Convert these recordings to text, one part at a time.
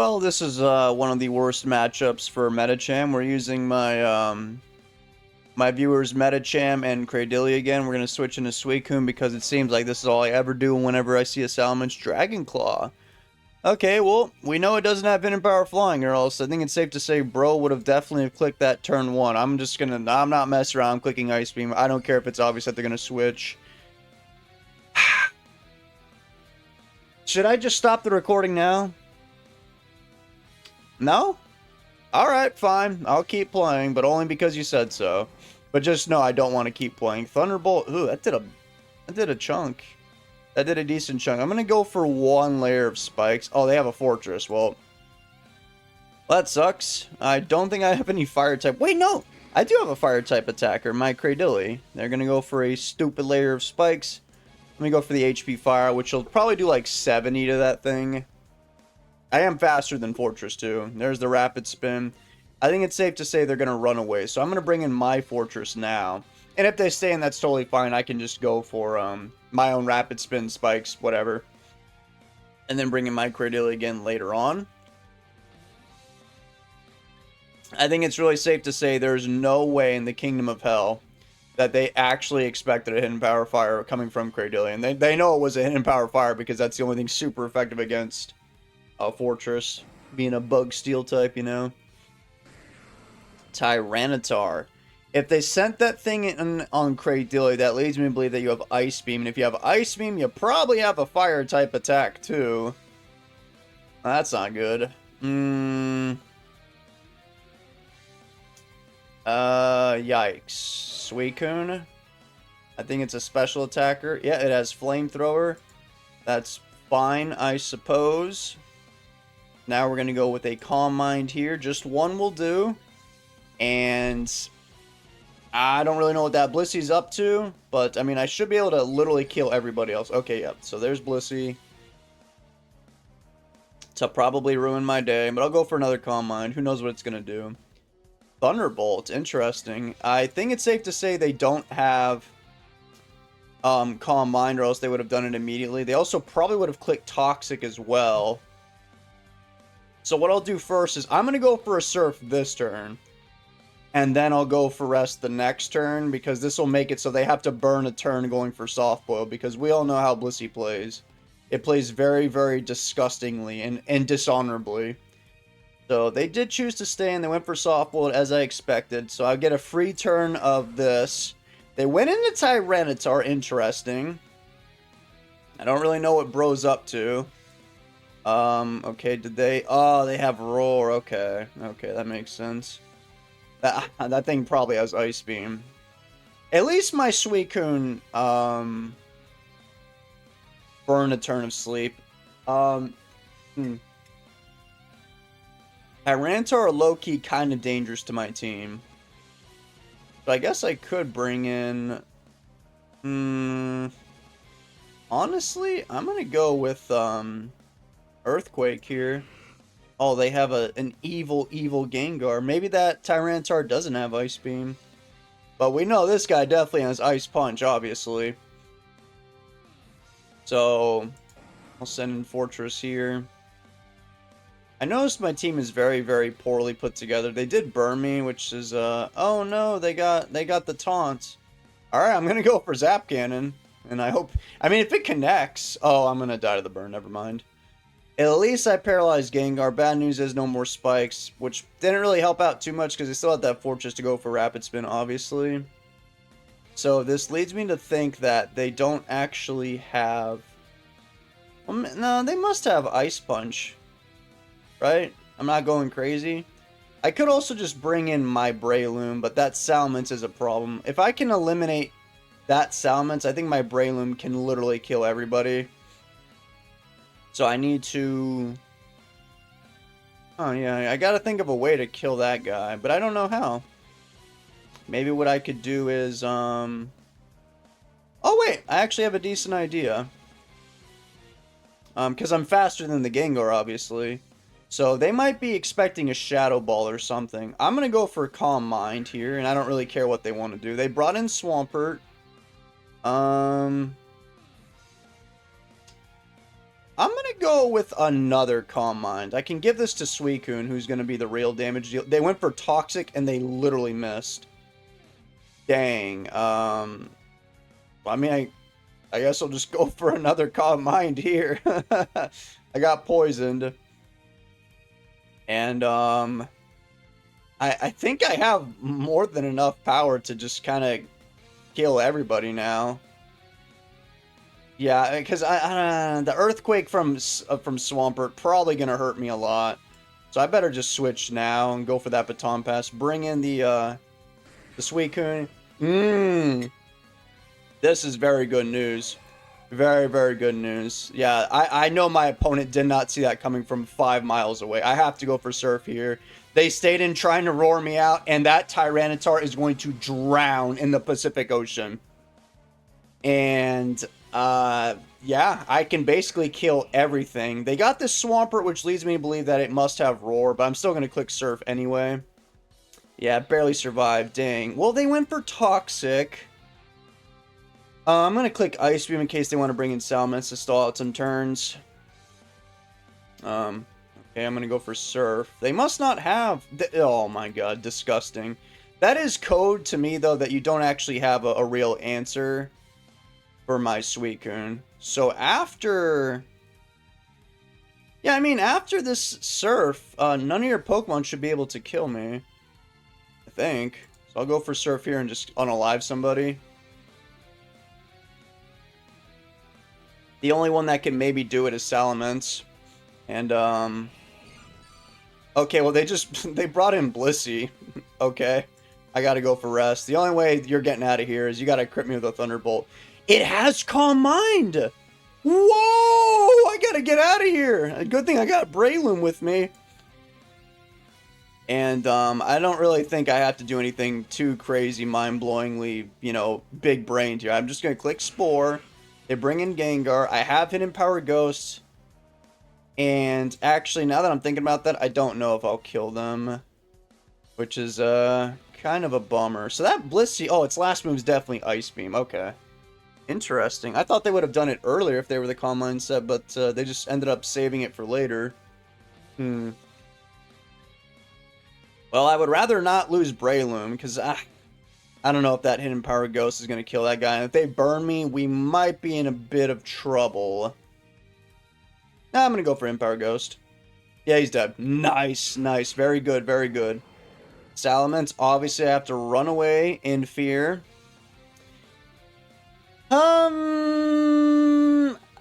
Well, this is one of the worst matchups for Metacham. We're using my viewers Metacham and Cradiddy again. We're gonna switch into Suicune because it seems like this is all I ever do whenever I see a Salamence Dragon Claw. Okay, well, we know it doesn't have Hidden Power Flying, or else I think it's safe to say bro would have definitely clicked that turn 1. I'm not messing around. I'm clicking Ice Beam. I don't care if it's obvious that they're gonna switch. Should I just stop the recording now? No? Alright, fine. I'll keep playing, but only because you said so. But just know I don't want to keep playing. Thunderbolt, ooh, that did a chunk. That did a decent chunk. I'm going to go for one layer of spikes. Oh, they have a fortress. Well, that sucks. I don't think I have any fire type. Wait, no! I do have a fire type attacker, my Cradiddy. They're going to go for a stupid layer of spikes. Let me go for the HP fire, which will probably do like 70 to that thing. I am faster than Fortress too. There's the rapid spin. I think it's safe to say they're going to run away. So I'm going to bring in my Fortress now. And if they stay in, that's totally fine. I can just go for my own rapid spin spikes, whatever. And then bring in my Cradiddy again later on. I think it's really safe to say there's no way in the Kingdom of Hell that they actually expected a Hidden Power Fire coming from Cradiddy. And they know it was a Hidden Power Fire because that's the only thing super effective against a Fortress, being a bug steel type, you know. Tyranitar. If they sent that thing in on Cradiddy, that leads me to believe that you have Ice Beam. And if you have Ice Beam, you probably have a fire type attack too. That's not good. Yikes. Suicune. I think it's a special attacker. Yeah, it has Flamethrower. That's fine, I suppose. Now we're going to go with a Calm Mind here. Just one will do. And I don't really know what that Blissey's up to. But, I mean, I should be able to literally kill everybody else. Okay, yep. So there's Blissey. To probably ruin my day. But I'll go for another Calm Mind. Who knows what it's going to do. Thunderbolt. Interesting. I think it's safe to say they don't have Calm Mind, or else they would have done it immediately. They also probably would have clicked Toxic as well. So what I'll do first is I'm going to go for a Surf this turn. And then I'll go for Rest the next turn, because this will make it so they have to burn a turn going for Soft Boil, because we all know how Blissey plays. It plays very, very disgustingly and dishonorably. So they did choose to stay, and they went for Soft Boil as I expected. So I get a free turn of this. They went into Tyranitar, interesting. I don't really know what bro's up to. Okay, did they... Oh, they have Roar, okay. Okay, that makes sense. That thing probably has Ice Beam. At least my Suicune, burn a turn of sleep. Tyranitar are low-key kind of dangerous to my team. So I guess I could bring in... honestly, I'm gonna go with, Earthquake here. Oh, they have an evil Gengar. Maybe that Tyranitar doesn't have Ice Beam. But we know this guy definitely has Ice Punch, obviously. So, I'll send in Fortress here. I noticed my team is very, very poorly put together. They did burn me, which is, oh no, they got the taunt. Alright, I'm gonna go for Zap Cannon. And I hope, I mean, if it connects, oh, I'm gonna die to the burn, never mind. At least I paralyzed Gengar. Bad news is no more spikes, which didn't really help out too much because they still had that Fortress to go for Rapid Spin, obviously. So this leads me to think that they don't actually have... Well, no, they must have Ice Punch, right? I'm not going crazy. I could also just bring in my Breloom, but that Salamence is a problem. If I can eliminate that Salamence, I think my Breloom can literally kill everybody. So I need to... Oh yeah, I gotta think of a way to kill that guy, but I don't know how. Maybe what I could do is, Oh wait, I actually have a decent idea. Because I'm faster than the Gengar, obviously. So they might be expecting a Shadow Ball or something. I'm gonna go for Calm Mind here, and I don't really care what they want to do. They brought in Swampert. I'm gonna go with another Calm Mind. I can give this to Suicune, who's gonna be the real damage deal. They went for Toxic, and they literally missed. Dang. I mean, I guess I'll just go for another Calm Mind here. I got poisoned. And, I think I have more than enough power to just kind of kill everybody now. Yeah, because the Earthquake from Swampert probably going to hurt me a lot. So I better just switch now and go for that Baton Pass. Bring in the Suicune. This is very good news. Very, very good news. Yeah, I know my opponent did not see that coming from 5 miles away. I have to go for Surf here. They stayed in trying to roar me out, and that Tyranitar is going to drown in the Pacific Ocean. And, yeah, I can basically kill everything. They got this Swampert, which leads me to believe that it must have Roar, but I'm still going to click Surf anyway. Yeah, barely survived. Dang. Well, they went for Toxic. I'm going to click Ice Beam in case they want to bring in Salamence to stall out some turns. Okay, I'm going to go for Surf. They must not have... Oh my god, disgusting. That is code to me, though, that you don't actually have a real answer for my Suicune. So after... Yeah, I mean, after this Surf, none of your Pokemon should be able to kill me. I think. So I'll go for Surf here and just unalive somebody. The only one that can maybe do it is Salamence. And, okay, well, they brought in Blissey. Okay. I gotta go for Rest. The only way you're getting out of here is you gotta crit me with a Thunderbolt. It has Calm Mind! Whoa! I gotta get out of here! A good thing I got Breloom with me. And, I don't really think I have to do anything too crazy, mind-blowingly, you know, big-brained here. I'm just gonna click Spore. They bring in Gengar. I have Hidden Power Ghost. And actually, now that I'm thinking about that, I don't know if I'll kill them. Which is, kind of a bummer. So that Blissey... Oh, its last move is definitely Ice Beam. Okay. Interesting. I thought they would have done it earlier if they were the Calm Mind set, but they just ended up saving it for later. Well, I would rather not lose Breloom, because I don't know if that Hidden Power Ghost is going to kill that guy. And if they burn me, we might be in a bit of trouble. Nah, I'm going to go for Hidden Power Ghost. Yeah, he's dead. Nice, nice. Very good, very good. Salamence, obviously I have to run away in fear.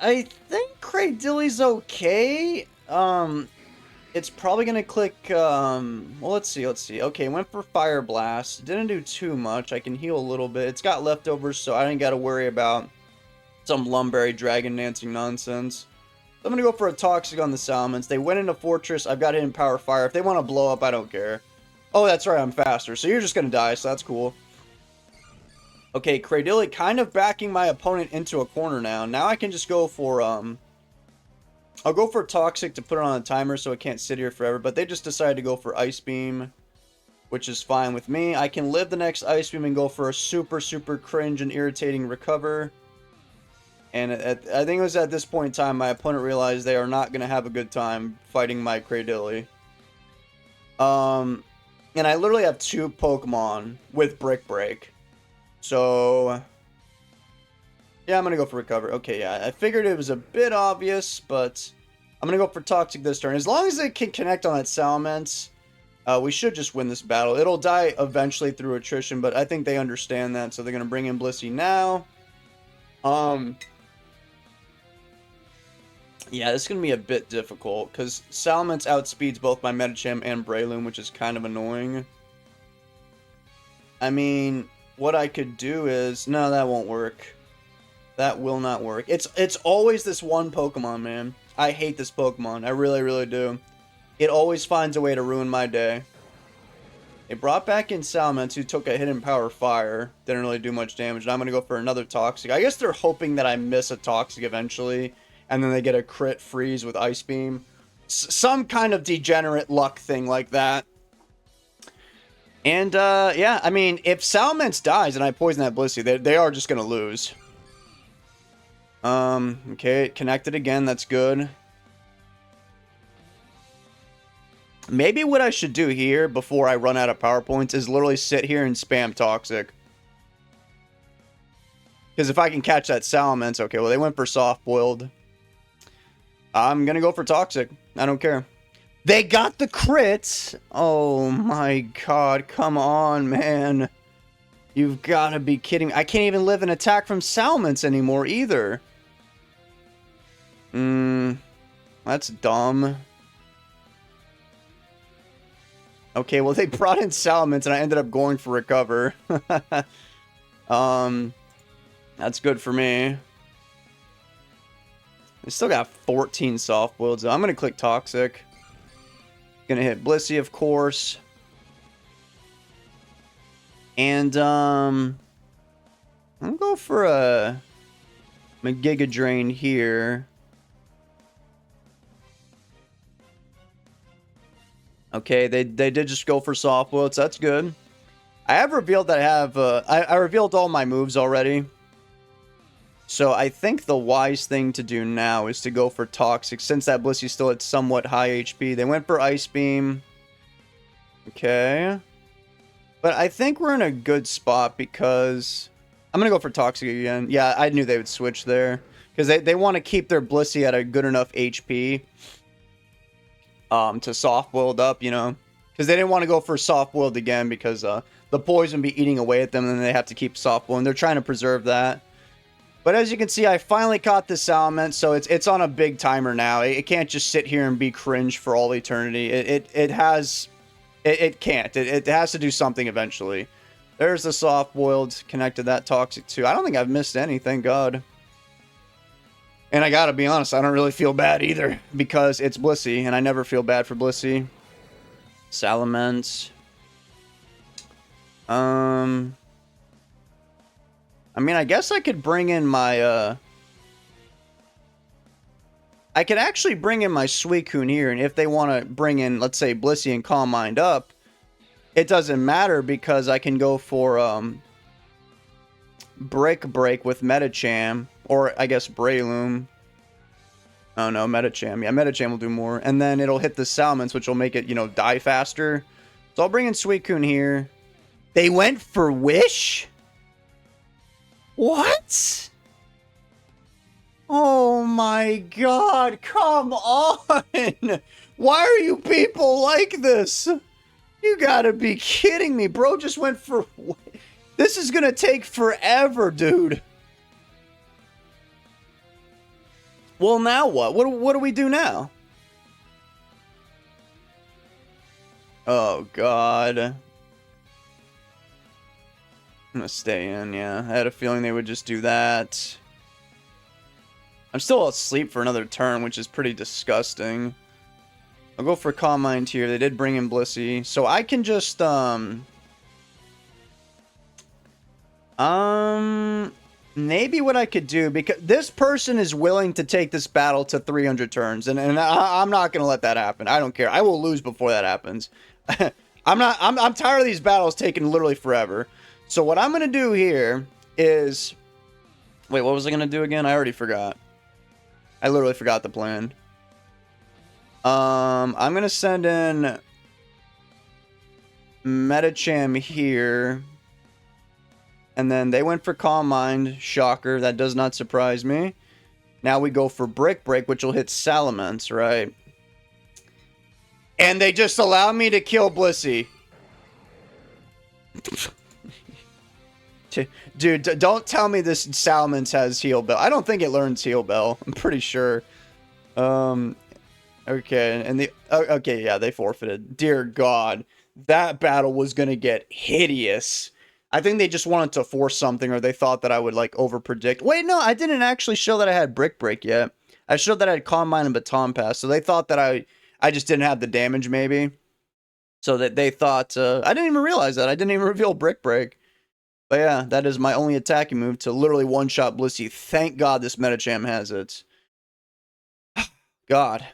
I think Cradiddy's okay. It's probably gonna click, well, let's see. Okay, went for Fire Blast. Didn't do too much. I can heal a little bit. It's got leftovers, so I didn't gotta worry about some Lumberry Dragon Dancing nonsense. So I'm gonna go for a Toxic on the Salamence. They went into Fortress. I've got Hidden Power Fire. If they want to blow up, I don't care. Oh, that's right, I'm faster. So you're just gonna die, so that's cool. Okay, Cradiddy kind of backing my opponent into a corner now. Now I can just go for, I'll go for Toxic to put it on a timer so it can't sit here forever. But they just decided to go for Ice Beam, which is fine with me. I can live the next Ice Beam and go for a super, super cringe and irritating Recover. And I think it was at this point in time my opponent realized they are not going to have a good time fighting my Cradiddy. And I literally have 2 Pokemon with Brick Break. So, yeah, I'm going to go for Recover. Okay, yeah, I figured it was a bit obvious, but I'm going to go for Toxic this turn. As long as it can connect on that Salamence, we should just win this battle. It'll die eventually through attrition, but I think they understand that, so they're going to bring in Blissey now. Yeah, this is going to be a bit difficult, because Salamence outspeeds both my Medicham and Breloom, which is kind of annoying. I mean, what I could do is... No, that won't work. That will not work. It's always this one Pokemon, man. I hate this Pokemon. I really, really do. It always finds a way to ruin my day. They brought back in Salamence, who took a Hidden Power Fire. Didn't really do much damage. And I'm going to go for another Toxic. I guess they're hoping that I miss a Toxic eventually. And then they get a crit freeze with Ice Beam. Some kind of degenerate luck thing like that. And, yeah, I mean, if Salamence dies and I poison that Blissey, they are just going to lose. Okay, it connected again. That's good. Maybe what I should do here before I run out of PowerPoints is literally sit here and spam Toxic. Because if I can catch that Salamence, okay, well, they went for soft-boiled. I'm going to go for Toxic. I don't care. They got the crits! Oh my god, come on, man. You've got to be kidding me. I can't even live an attack from Salamence anymore, either. That's dumb. Okay, well, they brought in Salamence, and I ended up going for Recover. That's good for me. They still got 14 soft builds. I'm going to click Toxic. Going to hit Blissey, of course. And, I'm going to go for a Giga Drain here. Okay, they did just go for soft builds. That's good. I have revealed that I have, I revealed all my moves already. So I think the wise thing to do now is to go for Toxic, since that Blissey still at somewhat high HP. They went for Ice Beam. Okay. But I think we're in a good spot because... I'm going to go for Toxic again. Yeah, I knew they would switch there. Because they want to keep their Blissey at a good enough HP. To soft-boiled up, you know. Because they didn't want to go for soft-boiled again because the poison be eating away at them and then they have to keep soft-boiled. And they're trying to preserve that. But as you can see, I finally caught this Salamence, so it's on a big timer now. It can't just sit here and be cringe for all eternity. It can't. It has to do something eventually. There's the soft-boiled, connected that Toxic too. I don't think I've missed any, thank God. And I gotta be honest, I don't really feel bad either, because it's Blissey, and I never feel bad for Blissey. Salamence. I mean, I guess I could bring in my, I could actually bring in my Suicune here, and if they want to bring in, let's say, Blissey and Calm Mind up, it doesn't matter because I can go for, Brick Break with Medicham, or I guess Breloom. Oh no, Medicham. Yeah, Medicham will do more. And then it'll hit the Salamence, which will make it, you know, die faster. So I'll bring in Suicune here. They went for Wish? What? Oh my god, come on! Why are you people like this? You gotta be kidding me, bro. Just went for... This is gonna take forever, dude. Well, now what? What do we do now? Oh, God. I'm gonna stay in, yeah. I had a feeling they would just do that. I'm still asleep for another turn, which is pretty disgusting. I'll go for Calm Mind here. They did bring in Blissey. So I can just, maybe what I could do, because this person is willing to take this battle to 300 turns, and I'm not going to let that happen. I don't care. I will lose before that happens. I'm tired of these battles taking literally forever. So what I'm going to do here is... Wait, what was I going to do again? I already forgot. I literally forgot the plan. I'm going to send in Medicham here. And then they went for Calm Mind. Shocker. That does not surprise me. Now we go for Brick Break, which will hit Salamence, right? And they just allow me to kill Blissey. Dude, don't tell me this Salamence has Heal Bell. I don't think it learns Heal Bell. I'm pretty sure. Okay, and the... Okay, yeah, they forfeited. Dear God. That battle was gonna get hideous. I think they just wanted to force something, or they thought that I would, like, overpredict. Wait, no, I didn't actually show that I had Brick Break yet. I showed that I had Calm Mind and Baton Pass, so they thought that I just didn't have the damage, maybe. So that they thought... I didn't even realize that. I didn't even reveal Brick Break. But yeah, that is my only attacking move to literally one-shot Blissey. Thank God this Medicham has it. God.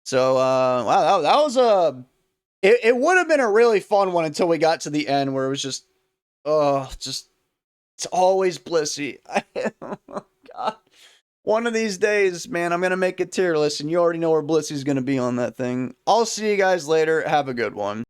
So, wow, that was a... It would have been a really fun one until we got to the end where it was just... Oh, just... It's always Blissey. Oh, God. One of these days, man, I'm going to make a tier list, and you already know where Blissey's going to be on that thing. I'll see you guys later. Have a good one.